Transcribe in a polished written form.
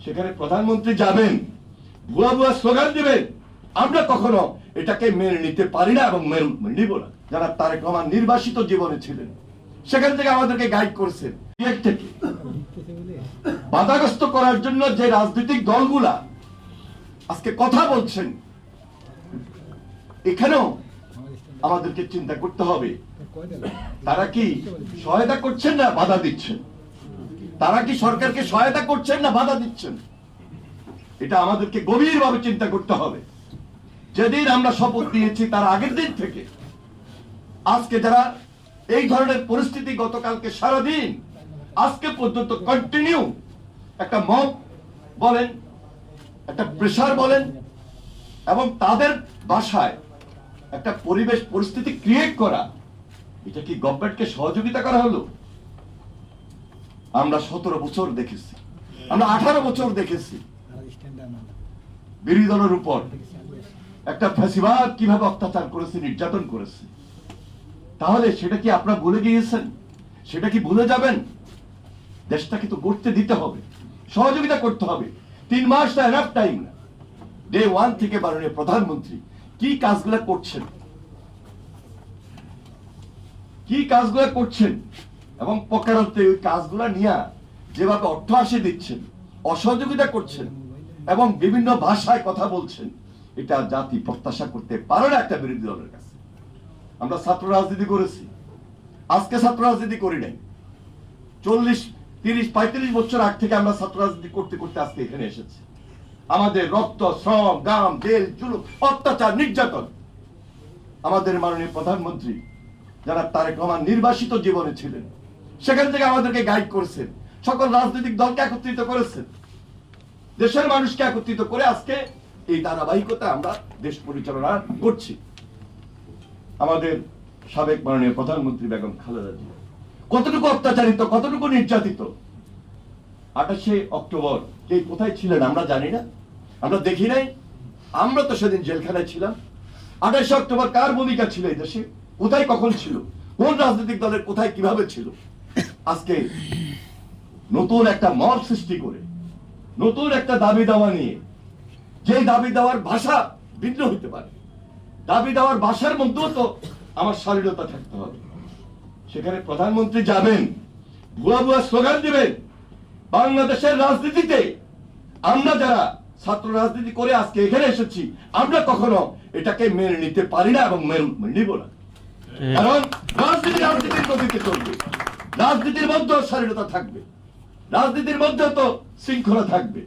সেখানে প্রধানমন্ত্রী যাবেন, ভুয়া ভুয়া স্লোগান দিবেন, আমরা কখনো এটাকে মেনে নিতে পারি না এবং মেনে নিব না। যারা তারেক রহমান নির্বাসিত জীবনে ছিলেন, সেখান থেকে আমাদেরকে গাইড করেছেন, থেকে বাধাগ্রস্ত করার জন্য যে রাজনৈতিক দলগুলা আজকে কথা বলছেন, এখানেও আমাদেরকে চিন্তা করতে হবে, তারা কি সহায়তা করছেন না বাধা দিচ্ছেন? তারা কি সরকারকে সহায়তা করছেন না বাধা দিচ্ছেন? এটা আমাদেরকে গভীরভাবে চিন্তা করতে হবে। যেদিন আমরা শপথ নিয়েছি তার আগের দিন থেকে আজকে যারা এই ধরনের পরিস্থিতি, গতকালকে সারাদিন আজকে পর্যন্ত কন্টিনিউ একটা মব বলেন, একটা প্রেসার বলেন, এবং তাদের বাসায় একটা পরিবেশ পরিস্থিতি ক্রিয়েট করা, এটা কি গভর্নমেন্টকে সহযোগিতা করা হলো? আমরা 17 বছর দেখেছি, আমরা 18 বছর দেখেছি বিরোধী দলের উপর একটা ফ্যাসিবাদ কিভাবে অত্যাচার করেছে, নির্যাতন করেছে। তাহলে সেটা কি আপনারা ভুলে গিয়েছেন? সেটা কি ভুলে যাবেন? দেশটাকে তো গড়তে দিতে হবে, সহযোগিতা করতে হবে। 3 মাসটা এনাফ টাইম না। ডে 1 থেকে মাননীয় প্রধানমন্ত্রী কি কাজগুলা করছেন, কি কাজগুলা করছেন, এবং প্রকারান্তে ওই কাজগুলা নিয়ে যেভাবে অর্থ আসে দিচ্ছেন, অসহযোগিতা করছেন এবং বিভিন্ন ভাষায় কথা বলছেন, এটা জাতি প্রত্যাশা করতে পারে না একটা বিরোধী দলের কাছে। আমরা ছাত্র রাজনীতি করেছি, আজকে ছাত্র রাজনীতি করি নাই। 40, 30, 35 বছর আগ থেকে আমরা ছাত্র রাজনীতি করতে করতে আজকে এখানে এসেছি। আমাদের রক্ত, শ্রম, গাম, জেল, জুলুম, অত্যাচার, নির্যাতন। আমাদের মাননীয় প্রধানমন্ত্রী যারা তারেক রহমান নির্বাসিত জীবনে ছিলেন, সেখান থেকে আমাদেরকে গাইড করেছেন, সকল রাজনৈতিক দলকে একত্রিত করেছেন, দেশের মানুষকে একত্রিত করে আজকে এই ধারাবাহিকতা আমরা দেশ পরিচালনা করছি। আমাদের সাবেক মাননীয় প্রধানমন্ত্রী বেগম খালেদা জিয়া কতটুকু অত্যাচারিত, কতটুকু নির্যাতিত। 28শে অক্টোবর কে কোথায় ছিলেন আমরা জানি না, আমরা দেখি নাই। আমরা তো সেদিন জেলখানায় ছিলাম। 28শে অক্টোবর কার ভূমিকা ছিল এই দেশে, কোথায় কখন ছিল, কোন রাজনৈতিক দলের কোথায় কিভাবে ছিল? আজকে নতুন একটা মব সৃষ্টি করে, নতুন একটা দাবি দাওয়া নিয়ে, যে দাবি দেওয়ার ভাষা ভিন্ন হইতে পারে, দাবি দেওয়ার ভাষার মধ্যেও তো আমার শালীনতা থাকতে হবে। সেখানে প্রধানমন্ত্রী যাবেন, ভুয়া ভুয়া স্লোগান দিবেন। বাংলাদেশের রাজনীতিতে আমরা যারা ছাত্র রাজনীতি করে আজকে এখানে এসেছি, আমরা কখনো এটাকে মেনে নিতে পারি না এবং মেনে নিব না। কারণ রাজনীতির গতিতে চলবে, রাজনীতির মধ্যেও শালীনতা থাকবে, রাজনীতির মধ্যেও তো শৃঙ্খলা থাকবে।